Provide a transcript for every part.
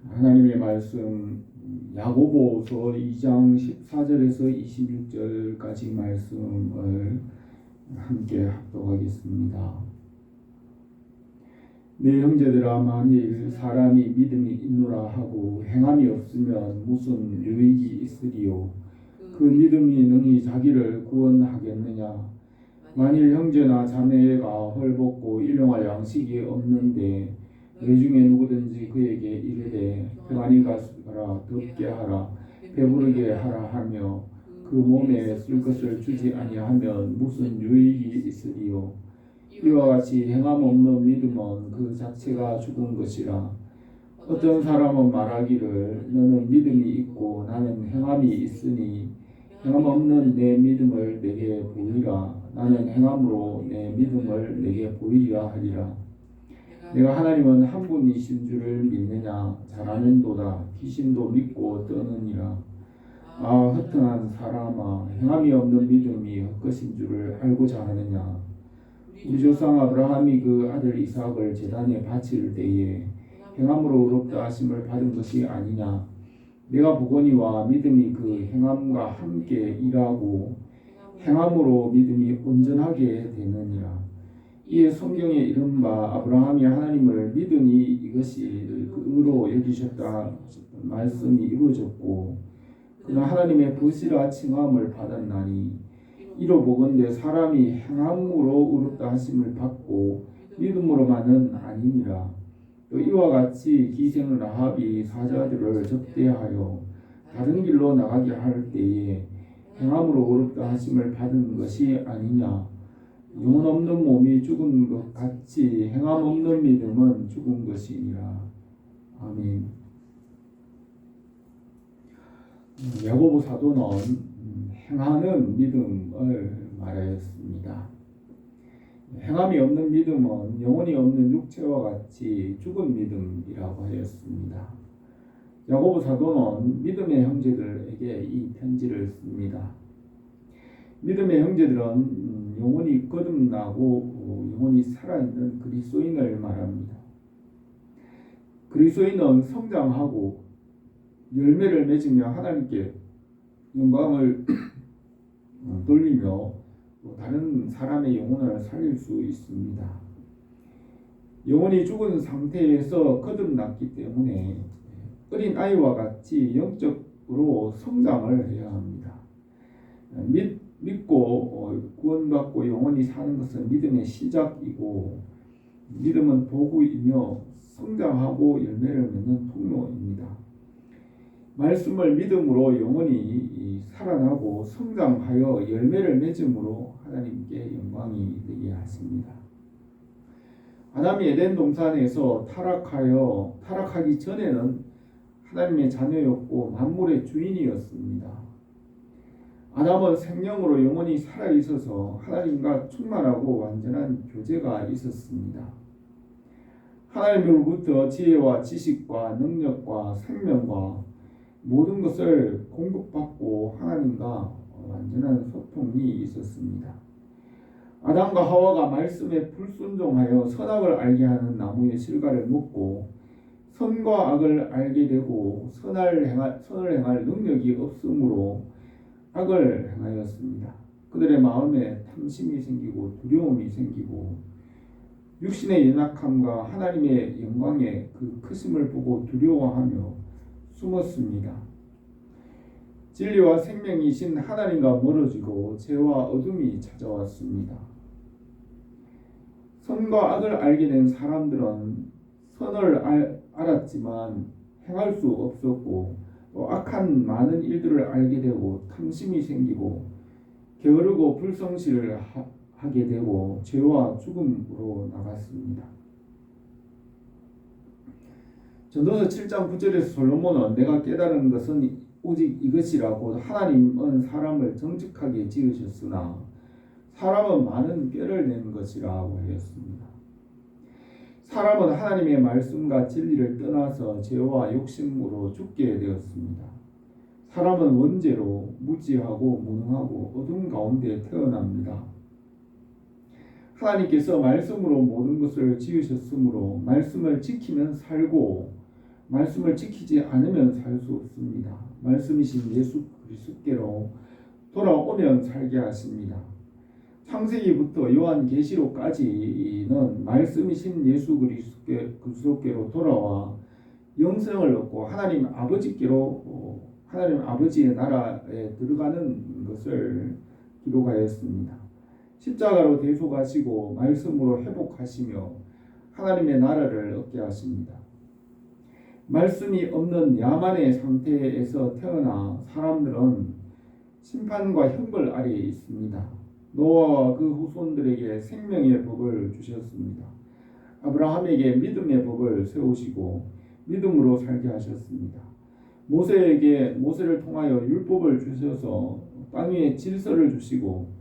하나님의 말씀 야고보서 2장 14절에서 26절까지 말씀을 함께 합독하겠습니다. 내 형제들아, 만일 사람이 믿음이 있노라 하고 행함이 없으면 무슨 유익이 있으리요? 그 믿음이 능히 자기를 구원하겠느냐? 만일 형제나 자매가 헐벗고 일용할 양식이 없는데 내 중에 누구든지 그에게 이르되 평안히 가라, 덥게 하라, 배부르게 하라 하며 그 몸에 쓸 것을 주지 아니하면 무슨 유익이 있으리요? 이와 같이 행함 없는 믿음은 그 자체가 죽은 것이라. 어떤 사람은 말하기를 너는 믿음이 있고 나는 행함이 있으니 행함 없는 내 믿음을 내게 보이라. 나는 행함으로 내 믿음을 내게 보이리라 하리라. 내가 하나님은 한 분이신 줄을 믿느냐? 잘 아는도다. 귀신도 믿고 떠느니라. 아, 허탄한 사람아, 행함이 없는 믿음이 헛것인 줄을 알고자 하느냐? 우리 조상 아브라함이 그 아들 이삭을 제단에 바칠 때에 행함으로 의롭다 하심을 받은 것이 아니냐? 내가 보거니와 믿음이 그 행함과 함께 일하고 행함으로 믿음이 온전하게 되느니라. 이에 성경에 이른바 아브라함이 하나님을 믿으니 이것이 그 의로 여기셨다 말씀이 이루어졌고 그는 하나님의 벗이라 칭함을 받았나니 이로 보건대 사람이 행함으로 의롭다 하심을 받고 믿음으로만은 아니니라. 또 이와 같이 기생 라합이 사자들을 접대하여 다른 길로 나가게 할 때에 행함으로 의롭다 하심을 받은 것이 아니냐. 영혼 없는 몸이 죽은 것 같이 행함 없는 믿음은 죽은 것이니라. 아멘. 야고보 사도는 행하는 믿음을 말하였습니다. 행함이 없는 믿음은 영혼이 없는 육체와 같이 죽은 믿음이라고 하였습니다. 야고보 사도는 믿음의 형제들에게 이 편지를 씁니다. 믿음의 형제들은 영혼이 거듭나고 영혼이 살아있는 그리스도인을 말합니다. 그리스도인은 성장하고 열매를 맺으며 하나님께 영광을 돌리며 다른 사람의 영혼을 살릴 수 있습니다. 영혼이 죽은 상태에서 거듭났기 때문에 어린 아이와 같이 영적으로 성장을 해야 합니다. 믿고 구원받고 영원히 사는 것은 믿음의 시작이고 믿음은 도구이며 성장하고 열매를 맺는 통로입니다. 말씀을 믿음으로 영원히 살아나고 성장하여 열매를 맺음으로 하나님께 영광이 되게 하십니다. 아담이 에덴 동산에서 타락하기 전에는 하나님의 자녀였고 만물의 주인이었습니다. 아담은 생명으로 영원히 살아있어서 하나님과 충만하고 완전한 교제가 있었습니다. 하나님으로부터 지혜와 지식과 능력과 생명과 모든 것을 공급받고 하나님과 완전한 소통이 있었습니다. 아담과 하와가 말씀에 불순종하여 선악을 알게 하는 나무의 실과를 먹고 선과 악을 알게 되고 선을 행할 능력이 없으므로 악을 행하였습니다. 그들의 마음에 탐심이 생기고 두려움이 생기고 육신의 연약함과 하나님의 영광의 그 크심을 보고 두려워하며 숨었습니다. 진리와 생명이신 하나님과 멀어지고 죄와 어둠이 찾아왔습니다. 선과 악을 알게 된 사람들은 선을 알았지만 행할 수 없었고 또 악한 많은 일들을 알게 되고 탐심이 생기고 게으르고 불성실을 하게 되고 죄와 죽음으로 나갔습니다. 전도서 7장 9절에서 솔로몬은 내가 깨달은 것은 오직 이것이라고 하나님은 사람을 정직하게 지으셨으나 사람은 많은 꾀를 낸 것이라고 하였습니다. 사람은 하나님의 말씀과 진리를 떠나서 죄와 욕심으로 죽게 되었습니다. 사람은 원죄로 무지하고 무능하고 어둠 가운데 태어납니다. 하나님께서 말씀으로 모든 것을 지으셨으므로 말씀을 지키면 살고 말씀을 지키지 않으면 살 수 없습니다. 말씀이신 예수 그리스도께로 돌아오면 살게 하십니다. 창세기부터 요한계시록까지는 말씀이신 예수 그리스도께로 돌아와 영생을 얻고 하나님 아버지의 나라에 들어가는 것을 기록하였습니다. 십자가로 대속하시고 말씀으로 회복하시며 하나님의 나라를 얻게 하십니다. 말씀이 없는 야만의 상태에서 태어나 사람들은 심판과 형벌 아래에 있습니다. 노아와 그 후손들에게 생명의 법을 주셨습니다. 아브라함에게 믿음의 법을 세우시고 믿음으로 살게 하셨습니다. 모세를 통하여 율법을 주셔서 땅 위에 질서를 주시고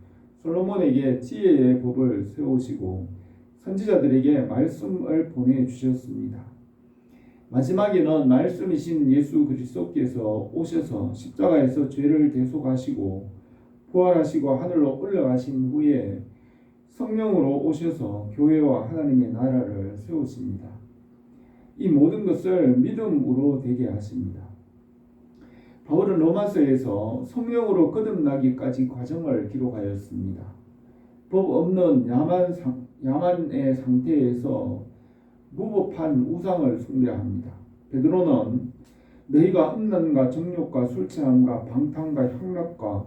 솔로몬에게 지혜의 법을 세우시고 선지자들에게 말씀을 보내주셨습니다. 마지막에는 말씀이신 예수 그리스도께서 오셔서 십자가에서 죄를 대속하시고 부활하시고 하늘로 올라가신 후에 성령으로 오셔서 교회와 하나님의 나라를 세우십니다. 이 모든 것을 믿음으로 되게 하십니다. 바울은 로마서에서 성령으로 거듭나기까지 과정을 기록하였습니다. 법 없는 야만의 상태에서 무법한 우상을 숭배합니다. 베드로는 너희가 음란과 정욕과 술 취함과 방탕과 향락과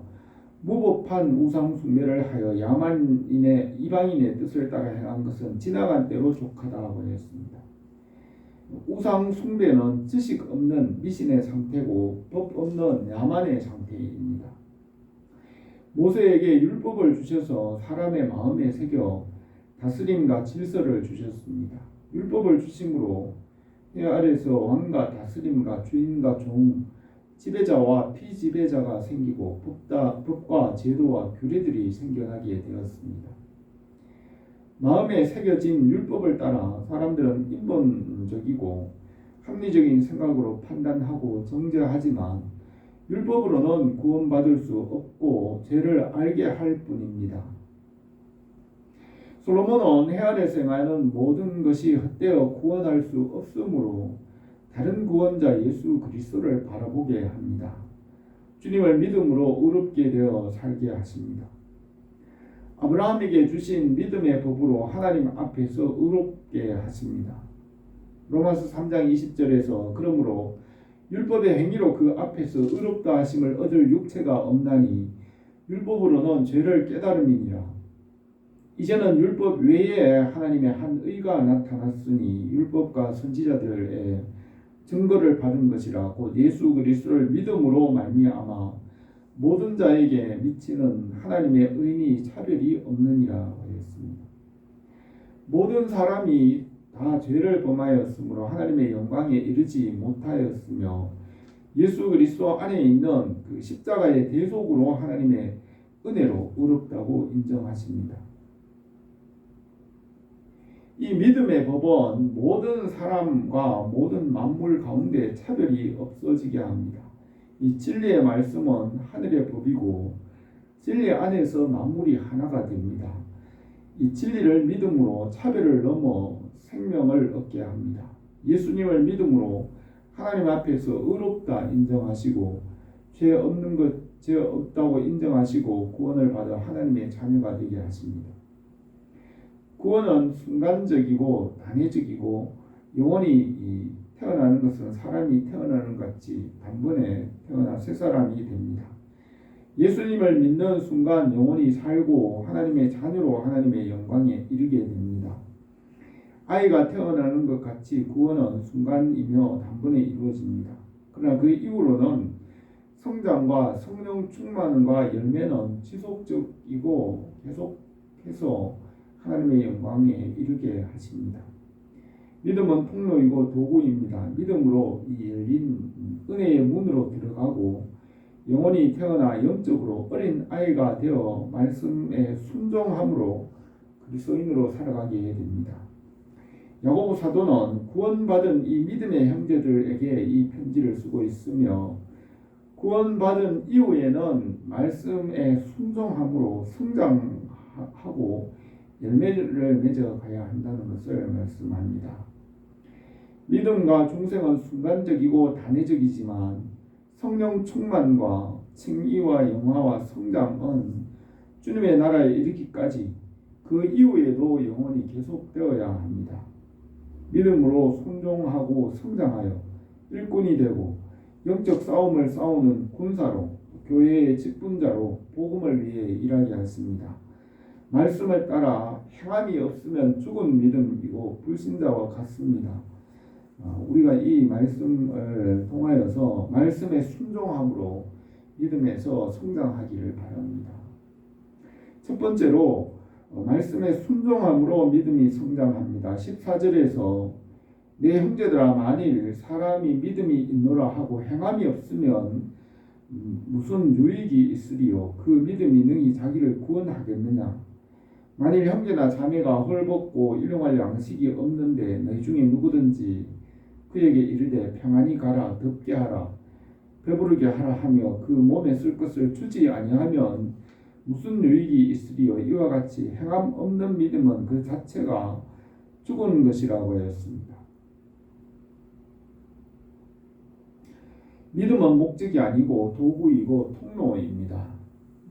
무법한 우상 숭배를 하여 이방인의 뜻을 따라 행한 것은 지나간 때로 족하다고 했습니다. 우상 숭배는 지식 없는 미신의 상태고 법 없는 야만의 상태입니다. 모세에게 율법을 주셔서 사람의 마음에 새겨 다스림과 질서를 주셨습니다. 율법을 주심으로 해 아래서 왕과 다스림과 주인과 종, 지배자와 피지배자가 생기고 법과 제도와 규례들이 생겨나게 되었습니다. 마음에 새겨진 율법을 따라 사람들은 인본적이고 합리적인 생각으로 판단하고 정죄하지만 율법으로는 구원받을 수 없고 죄를 알게 할 뿐입니다. 솔로몬은 해 아래서 행하는 모든 것이 헛되어 구원할 수 없으므로 다른 구원자 예수 그리스도를 바라보게 합니다. 주님을 믿음으로 의롭게 되어 살게 하십니다. 아브라함에게 주신 믿음의 법으로 하나님 앞에서 의롭게 하십니다. 로마서 3장 20절에서 그러므로 율법의 행위로 그 앞에서 의롭다 하심을 얻을 육체가 없나니 율법으로는 죄를 깨달음이니라. 이제는 율법 외에 하나님의 한 의가 나타났으니 율법과 선지자들의 증거를 받은 것이라. 곧 예수 그리스도를 믿음으로 말미암아 모든 자에게 미치는 하나님의 의니 차별이 없느니라 하였습니다. 모든 사람이 다 죄를 범하였으므로 하나님의 영광에 이르지 못하였으며 예수 그리스도 안에 있는 그 십자가의 대속으로 하나님의 은혜로 의롭다고 인정하십니다. 이 믿음의 법은 모든 사람과 모든 만물 가운데 차별이 없어지게 합니다. 이 진리의 말씀은 하늘의 법이고 진리 안에서 만물이 하나가 됩니다. 이 진리를 믿음으로 차별을 넘어 생명을 얻게 합니다. 예수님을 믿음으로 하나님 앞에서 의롭다 인정하시고 죄 없다고 인정하시고 구원을 받아 하나님의 자녀가 되게 하십니다. 구원은 순간적이고 단회적이고 영원히 태어나는 것은 사람이 태어나는 것 같이 단번에 태어나 새 사람이 됩니다. 예수님을 믿는 순간 영원히 살고 하나님의 자녀로 하나님의 영광에 이르게 됩니다. 아이가 태어나는 것 같이 구원은 순간이며 단번에 이루어집니다. 그러나 그 이후로는 성장과 성령 충만과 열매는 지속적이고 계속해서 하나님의 영광에 이르게 하십니다. 믿음은 통로이고 도구입니다. 믿음으로 이 열린 은혜의 문으로 들어가고 영원히 태어나 영적으로 어린 아이가 되어 말씀에 순종함으로 그리스도인으로 살아가게 됩니다. 야고보 사도는 구원받은 이 믿음의 형제들에게 이 편지를 쓰고 있으며 구원받은 이후에는 말씀에 순종함으로 성장하고 열매를 맺어가야 한다는 것을 말씀합니다. 믿음과 중생은 순간적이고 단회적이지만 성령 충만과 칭의와 영화와 성장은 주님의 나라에 이르기까지 그 이후에도 영원히 계속되어야 합니다. 믿음으로 순종하고 성장하여 일꾼이 되고 영적 싸움을 싸우는 군사로 교회의 직분자로 복음을 위해 일하게 하십니다. 말씀을 따라 행함이 없으면 죽은 믿음이고 불신자와 같습니다. 우리가 이 말씀을 통하여서 말씀에 순종함으로 믿음에서 성장하기를 바랍니다. 첫 번째로 말씀에 순종함으로 믿음이 성장합니다. 14절에서 내 형제들아 만일 사람이 믿음이 있노라 하고 행함이 없으면 무슨 유익이 있으리요 그 믿음이 능히 자기를 구원하겠느냐. 만일 형제나 자매가 헐벗고 일용할 양식이 없는데 너희 중에 누구든지 그에게 이르되 평안히 가라 덥게 하라 배부르게 하라 하며 그 몸에 쓸 것을 주지 아니하면 무슨 유익이 있으리요. 이와 같이 행함 없는 믿음은 그 자체가 죽은 것이라고 하였습니다. 믿음은 목적이 아니고 도구이고 통로입니다.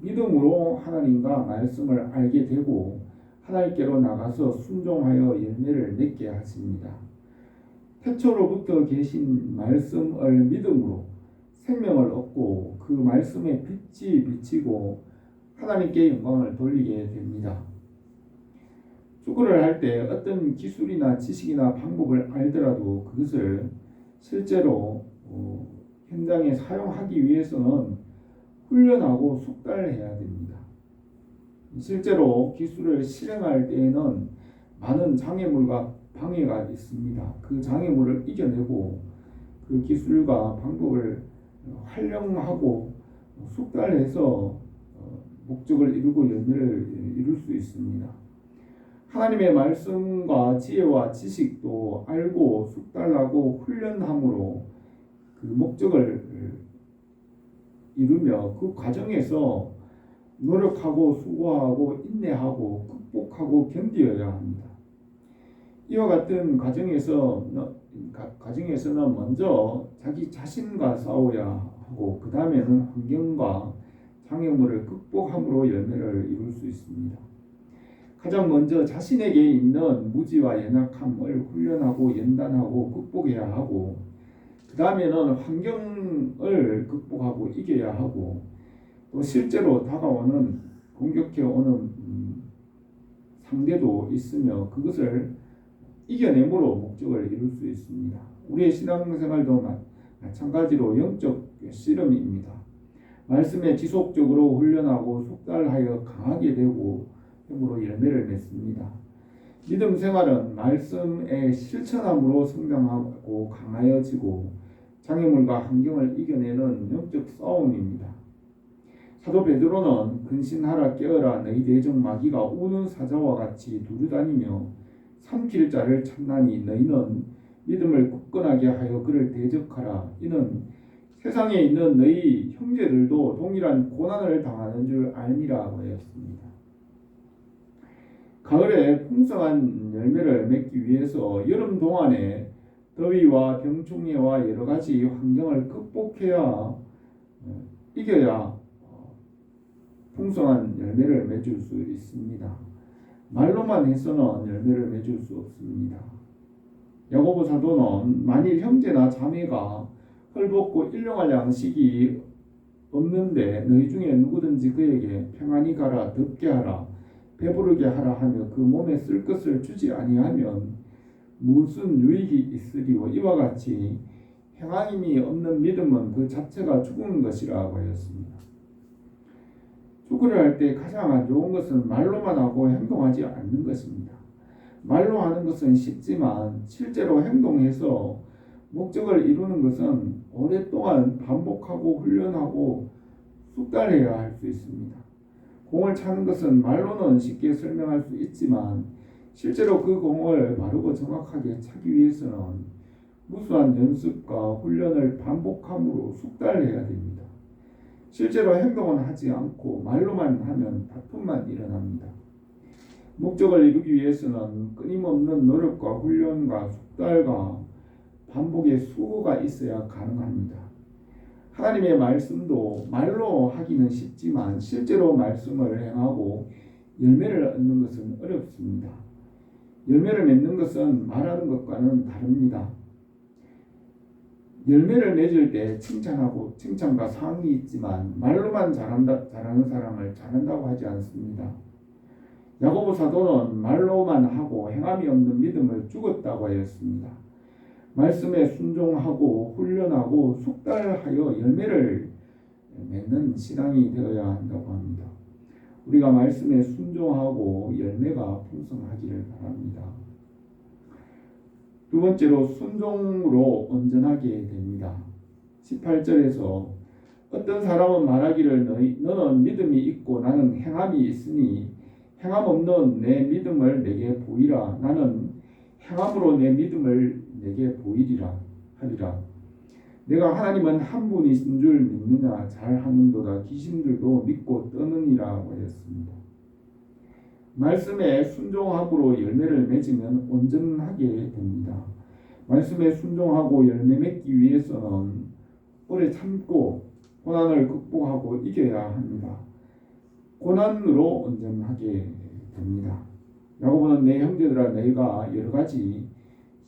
믿음으로 하나님과 말씀을 알게 되고 하나님께로 나가서 순종하여 열매를 맺게 하십니다. 태초로부터 계신 말씀을 믿음으로 생명을 얻고 그 말씀에 빛이 비치고 하나님께 영광을 돌리게 됩니다. 축구를 할 때 어떤 기술이나 지식이나 방법을 알더라도 그것을 실제로 현장에 사용하기 위해서는 훈련하고 숙달해야 됩니다. 실제로 기술을 실행할 때에는 많은 장애물과 방해가 있습니다. 그 장애물을 이겨내고 그 기술과 방법을 활용하고 숙달해서 목적을 이루고 열매를 이룰 수 있습니다. 하나님의 말씀과 지혜와 지식도 알고 숙달하고 훈련함으로 그 목적을 이루며 그 과정에서 노력하고 수고하고 인내하고 극복하고 견디어야 합니다. 이와 같은 과정에서는 먼저 자기 자신과 싸워야 하고 그 다음에는 환경과 장애물을 극복함으로 열매를 이룰 수 있습니다. 가장 먼저 자신에게 있는 무지와 연약함을 훈련하고 연단하고 극복해야 하고 그 다음에는 환경을 극복하고 이겨야 하고 또 실제로 다가오는 공격해오는 상대도 있으며 그것을 이겨내므로 목적을 이룰 수 있습니다. 우리의 신앙생활도 마찬가지로 영적 씨름입니다. 말씀에 지속적으로 훈련하고 숙달하여 강하게 되고 힘으로 열매를 맺습니다. 믿음 생활은 말씀의 실천함으로 성장하고 강하여지고 장애물과 환경을 이겨내는 영적 싸움입니다. 사도 베드로는 근신하라 깨어라 너희 대적 마귀가 우는 사자와 같이 두루다니며 삼킬 자를 찾나니 너희는 믿음을 굳건하게 하여 그를 대적하라. 이는 세상에 있는 너희 형제들도 동일한 고난을 당하는 줄 알미라고 하였습니다. 가을에 풍성한 열매를 맺기 위해서 여름 동안에 더위와 병충해와 여러 가지 환경을 극복해야 이겨야 풍성한 열매를 맺을 수 있습니다. 말로만 해서는 열매를 맺을 수 없습니다. 야고보 사도는 만일 형제나 자매가 헐벗고 일용할 양식이 없는데 너희 중에 누구든지 그에게 평안히 가라 덥게 하라 배부르게 하라 하며 그 몸에 쓸 것을 주지 아니하면 무슨 유익이 있으리요. 이와 같이 행함이 없는 믿음은 그 자체가 죽은 것이라고 하였습니다. 축구를 할 때 가장 안 좋은 것은 말로만 하고 행동하지 않는 것입니다. 말로 하는 것은 쉽지만 실제로 행동해서 목적을 이루는 것은 오랫동안 반복하고 훈련하고 숙달해야 할 수 있습니다. 공을 차는 것은 말로는 쉽게 설명할 수 있지만 실제로 그 공을 바르고 정확하게 차기 위해서는 무수한 연습과 훈련을 반복함으로 숙달해야 됩니다. 실제로 행동은 하지 않고 말로만 하면 다툼만 일어납니다. 목적을 이루기 위해서는 끊임없는 노력과 훈련과 숙달과 반복의 수고가 있어야 가능합니다. 하나님의 말씀도 말로 하기는 쉽지만 실제로 말씀을 행하고 열매를 얻는 것은 어렵습니다. 열매를 맺는 것은 말하는 것과는 다릅니다. 열매를 맺을 때 칭찬하고 칭찬과 상이 있지만 말로만 잘하는 사람을 잘한다고 하지 않습니다. 야고보 사도는 말로만 하고 행함이 없는 믿음을 죽었다고 하였습니다. 말씀에 순종하고 훈련하고 숙달하여 열매를 맺는 신앙이 되어야 한다고 합니다. 우리가 말씀에 순종하고 열매가 풍성하기를 바랍니다. 두 번째로 순종으로 온전하게 됩니다. 18절에서 어떤 사람은 말하기를 너는 믿음이 있고 나는 행함이 있으니 행함 없는 내 믿음을 내게 보이라. 나는 행함으로 내 믿음을 내게 보이리라 하리라. 내가 하나님은 한 분이신 줄 믿느냐 잘하는도다 귀신들도 믿고 떠느니라 하였습니다. 말씀에 순종함으로 열매를 맺으면 온전하게 됩니다. 말씀에 순종하고 열매 맺기 위해서는 오래 참고 고난을 극복하고 이겨야 합니다. 고난으로 온전하게 됩니다. 야고보는 내 형제들아 너희가 여러 가지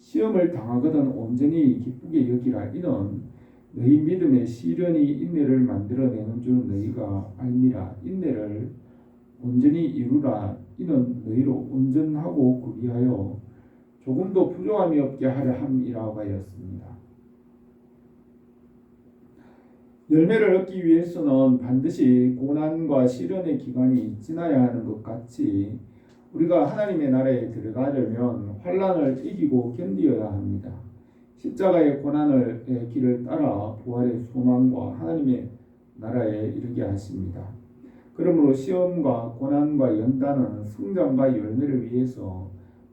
시험을 당하거든 온전히 기쁘게 여기라. 이는 너희 믿음의 시련이 인내를 만들어내는 줄 너희가 알미라. 인내를 온전히 이루라. 이는 너희로 온전하고 구비하여 조금도 부족함이 없게 하려 함이라고 하였습니다. 열매를 얻기 위해서는 반드시 고난과 시련의 기간이 지나야 하는 것 같이 우리가 하나님의 나라에 들어가려면 환난을 이기고 견디어야 합니다. 십자가의 고난의 길을 따라 부활의 소망과 하나님의 나라에 이르게 하십니다. 그러므로 시험과 고난과 연단은 성장과 열매를 위해서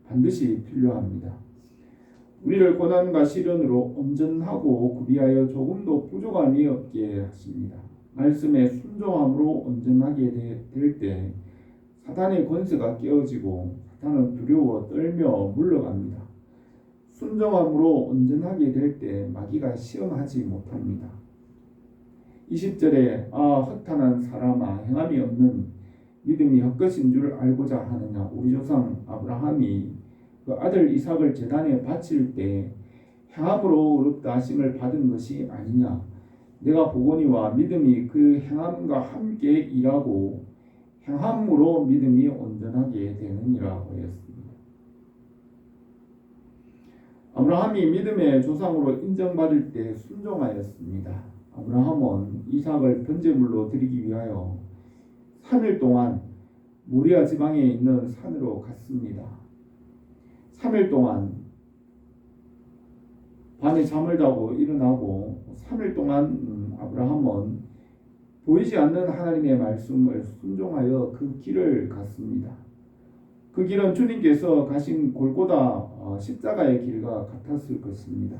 반드시 필요합니다. 우리를 고난과 시련으로 온전하고 구비하여 조금도 부족함이 없게 하십니다. 말씀에 순종함으로 온전하게 될 때 사탄의 권세가 깨어지고 사탄은 두려워 떨며 물러갑니다. 순종함으로 온전하게 될 때 마귀가 시험하지 못합니다. 20절에 허탄한 사람아 행함이 없는 믿음이 헛것인 줄 알고자 하느냐. 우리 조상 아브라함이 그 아들 이삭을 제단에 바칠 때 행함으로 의롭다 하심을 받은 것이 아니냐. 내가 보거니와 믿음이 그 행함과 함께 일하고 행함으로 믿음이 온전하게 되느니라고 하였습니다. 아브라함이 믿음의 조상으로 인정받을 때 순종하였습니다. 아브라함은 이삭을 번제물로 드리기 위하여 3일 동안 모리아 지방에 있는 산으로 갔습니다. 3일 동안 밤에 잠을 자고 일어나고 3일 동안 아브라함은 보이지 않는 하나님의 말씀을 순종하여 그 길을 갔습니다. 그 길은 주님께서 가신 골고다 십자가의 길과 같았을 것입니다.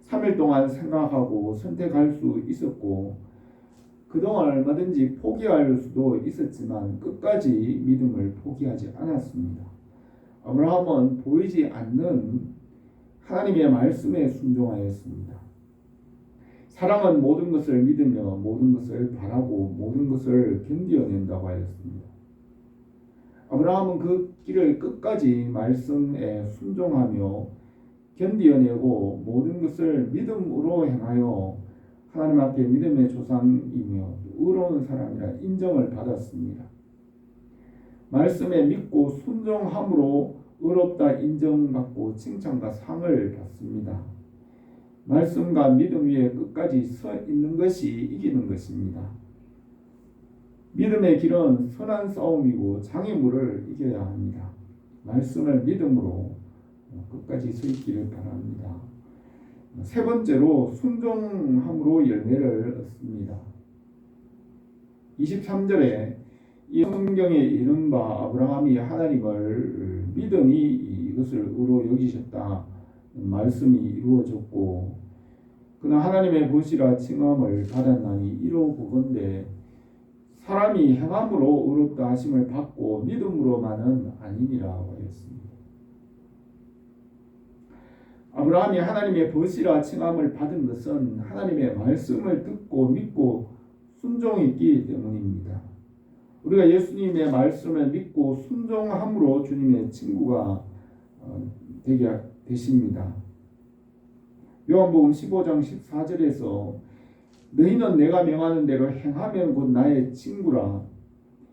3일 동안 생각하고 선택할 수 있었고 그동안 얼마든지 포기할 수도 있었지만 끝까지 믿음을 포기하지 않았습니다. 아브라함은 보이지 않는 하나님의 말씀에 순종하였습니다. 사람은 모든 것을 믿으며 모든 것을 바라고 모든 것을 견디어낸다고 하였습니다. 아브라함은 그 길을 끝까지 말씀에 순종하며 견디어내고 모든 것을 믿음으로 행하여 하나님 앞에 믿음의 조상이며 의로운 사람이라 인정을 받았습니다. 말씀에 믿고 순종함으로 의롭다 인정받고 칭찬과 상을 받습니다. 말씀과 믿음 위에 끝까지 서 있는 것이 이기는 것입니다. 믿음의 길은 선한 싸움이고 장애물을 이겨야 합니다. 말씀을 믿음으로 끝까지 서 있기를 바랍니다. 세 번째로 순종함으로 열매를 얻습니다. 23절에 이 성경에 이른바 아브라함이 하나님을 믿으니 이것을 의로 여기셨다 말씀이 이루어졌고 그는 하나님의 보시라 칭함을 받았나니 이로보건대 사람이 행함으로 의롭다 하심을 받고 믿음으로만은 아니니라 하였습니다. 아브라함이 하나님의 벗이라 칭함을 받은 것은 하나님의 말씀을 듣고 믿고 순종했기 때문입니다. 우리가 예수님의 말씀을 믿고 순종함으로 주님의 친구가 되게 되십니다. 요한복음 15장 14절에서 너희는 내가 명하는 대로 행하면 곧 나의 친구라.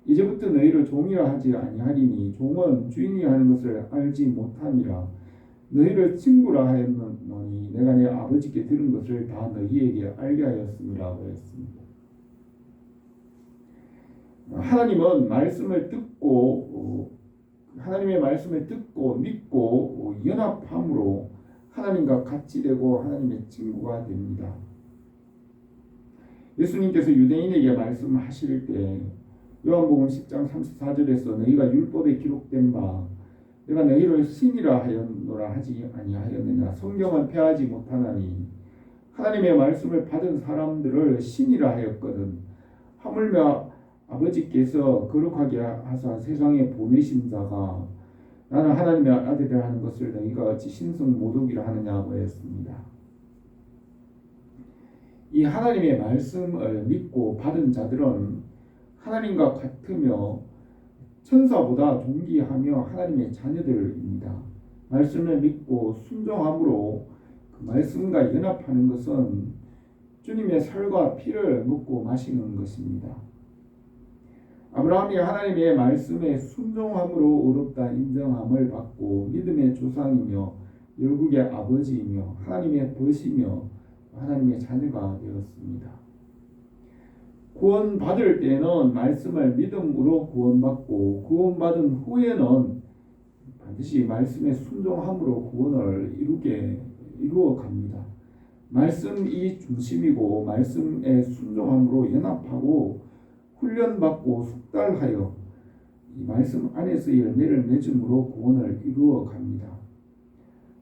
이제부터 너희를 종이라 하지 아니하리니 종은 주인이 하는 것을 알지 못함이라. 너희를 친구라 하였노니 내가 내 아버지께 들은 것을 다 너희에게 알게 하였음이라고 했습니다. 하나님은 말씀을 듣고 하나님의 말씀을 듣고 믿고 연합함으로 하나님과 같이 되고 하나님의 친구가 됩니다. 예수님께서 유대인에게 말씀하실 때 요한복음 10장 34절에서 너희가 율법에 기록된 바 내가 너희를 신이라 하였노라 하지 아니하였느냐. 성경은 폐하지 못하나니 하나님의 말씀을 받은 사람들을 신이라 하였거든. 하물며 아버지께서 거룩하게 하사 세상에 보내신 자가 나는 하나님의 아들이라 하는 것을 너희가 어찌 신성 모독이라 하느냐고 했습니다. 이 하나님의 말씀을 믿고 받은 자들은 하나님과 같으며 천사보다 존귀하며 하나님의 자녀들입니다. 말씀을 믿고 순종함으로 그 말씀과 연합하는 것은 주님의 살과 피를 먹고 마시는 것입니다. 아브라함이 하나님의 말씀에 순종함으로 의롭다 인정함을 받고 믿음의 조상이며 열국의 아버지이며 하나님의 벗이며 하나님의 자녀가 되었습니다. 구원받을 때는 말씀을 믿음으로 구원받고 구원받은 후에는 반드시 말씀에 순종함으로 구원을 이루어 갑니다. 말씀이 중심이고 말씀에 순종함으로 연합하고 훈련받고 숙달하여 이 말씀 안에서 열매를 맺음으로 구원을 이루어 갑니다.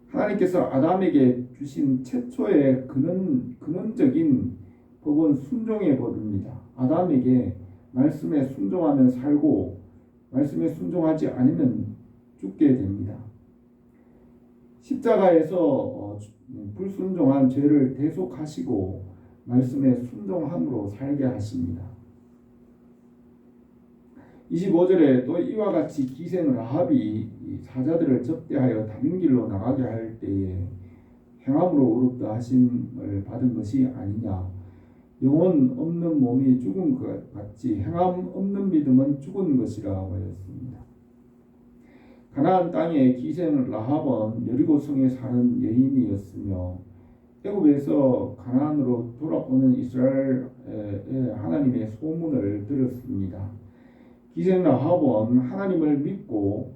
하나님께서 아담에게 주신 최초의 근원적인 법은 순종의 법입니다. 아담에게 말씀에 순종하면 살고 말씀에 순종하지 않으면 죽게 됩니다. 십자가에서 불순종한 죄를 대속하시고 말씀에 순종함으로 살게 하십니다. 25절에 또 이와 같이 기생 라합이 사자들을 접대하여 다른 길로 나가게 할 때에 행함으로 의롭다 하심을 받은 것이 아니냐. 영혼 없는 몸이 죽은 것 같이 행함 없는 믿음은 죽은 것이라고 하였습니다. 가나안 땅의 기생 라합은 여리고성에 사는 여인이었으며 애굽에서 가나안으로 돌아오는 이스라엘의 하나님의 소문을 들었습니다. 기생 라합은 하나님을 믿고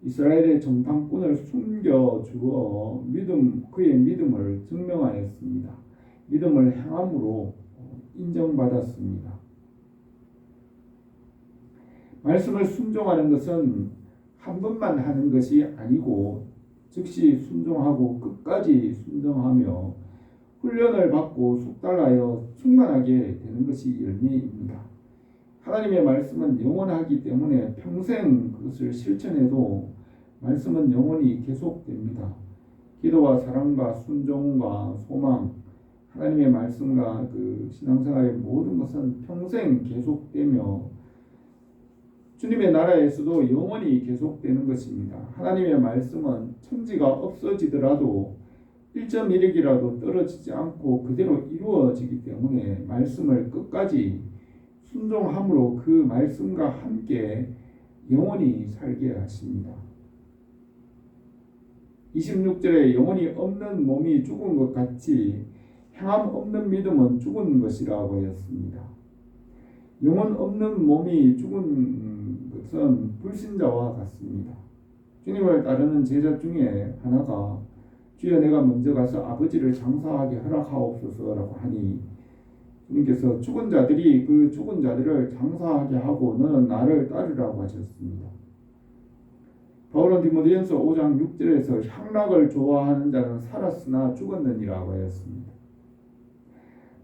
이스라엘의 정탐꾼을 숨겨주어 그의 믿음을 증명하였습니다. 믿음을 행함으로 인정받았습니다. 말씀을 순종하는 것은 한 번만 하는 것이 아니고 즉시 순종하고 끝까지 순종하며 훈련을 받고 숙달하여 충만하게 되는 것이 열매입니다. 하나님의 말씀은 영원하기 때문에 평생 그것을 실천해도 말씀은 영원히 계속됩니다. 기도와 사랑과 순종과 소망, 하나님의 말씀과 그 신앙생활의 모든 것은 평생 계속되며 주님의 나라에서도 영원히 계속되는 것입니다. 하나님의 말씀은 천지가 없어지더라도 1.1핵이라도 떨어지지 않고 그대로 이루어지기 때문에 말씀을 끝까지 순종함으로 그 말씀과 함께 영원히 살게 하십니다. 26절에 영혼이 없는 몸이 죽은 것 같이 행함 없는 믿음은 죽은 것이라고 하였습니다. 영혼 없는 몸이 죽은 것은 불신자와 같습니다. 주님을 따르는 제자 중에 하나가 주여 내가 먼저 가서 아버지를 장사하게 허락하옵소서라고 하니 주님께서 죽은 자들이 그 죽은 자들을 장사하게 하고 너는 나를 따르라고 하셨습니다. 바울은 디모데전서 5장 6절에서 향락을 좋아하는 자는 살았으나 죽었느니라고 하였습니다.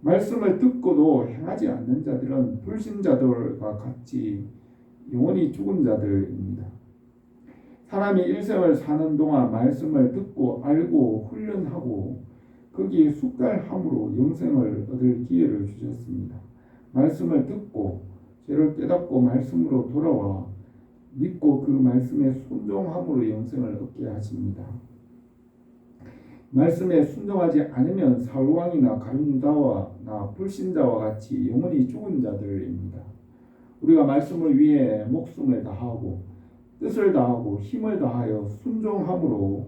말씀을 듣고도 행하지 않는 자들은 불신자들과 같이 영원히 죽은 자들입니다. 사람이 일생을 사는 동안 말씀을 듣고 알고 훈련하고 거기에 숙달함으로 영생을 얻을 기회를 주셨습니다. 말씀을 듣고 죄를 깨닫고 말씀으로 돌아와 믿고 그 말씀에 순종함으로 영생을 얻게 하십니다. 말씀에 순종하지 않으면 사울왕이나 가룟유다나 불신자와 같이 영원히 죽은 자들입니다. 우리가 말씀을 위해 목숨을 다하고 뜻을 다하고 힘을 다하여 순종함으로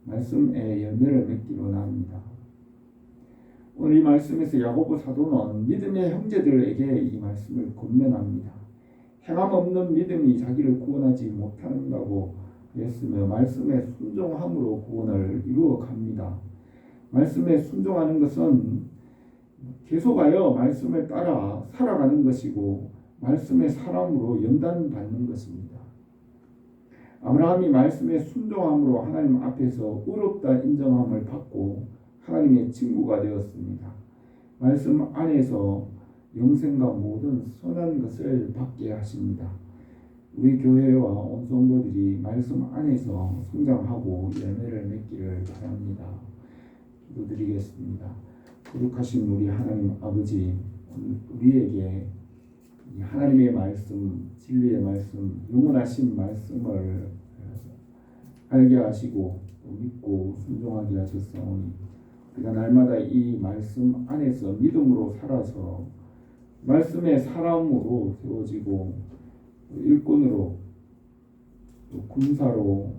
말씀의 열매를 맺기 원합니다. 오늘 이 말씀에서 야고보 사도는 믿음의 형제들에게 이 말씀을 권면합니다. 행함 없는 믿음이 자기를 구원하지 못한다고 했으며 말씀에 순종함으로 구원을 이루어 갑니다. 말씀에 순종하는 것은 계속하여 말씀을 따라 살아가는 것이고 말씀의 사람으로 연단받는 것입니다. 아브라함이 말씀에 순종함으로 하나님 앞에서 의롭다 인정함을 받고 하나님의 친구가 되었습니다. 말씀 안에서 영생과 모든 선한 것을 받게 하십니다. 우리 교회와 온 성도들이 말씀 안에서 성장하고 열매를 맺기를 바랍니다. 기도드리겠습니다. 거룩하신 우리 하나님 아버지, 우리에게 하나님의 말씀, 진리의 말씀, 영원하신 말씀을 알게 하시고 믿고 순종하게 하셨사오니 우리가 날마다 이 말씀 안에서 믿음으로 살아서 말씀의 사람으로 세워지고 일꾼으로 군사로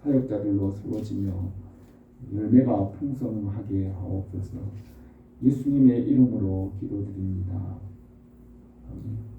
사역자들로 세워지며 열매가 풍성하게 하옵소서. 예수님의 이름으로 기도드립니다. 아멘.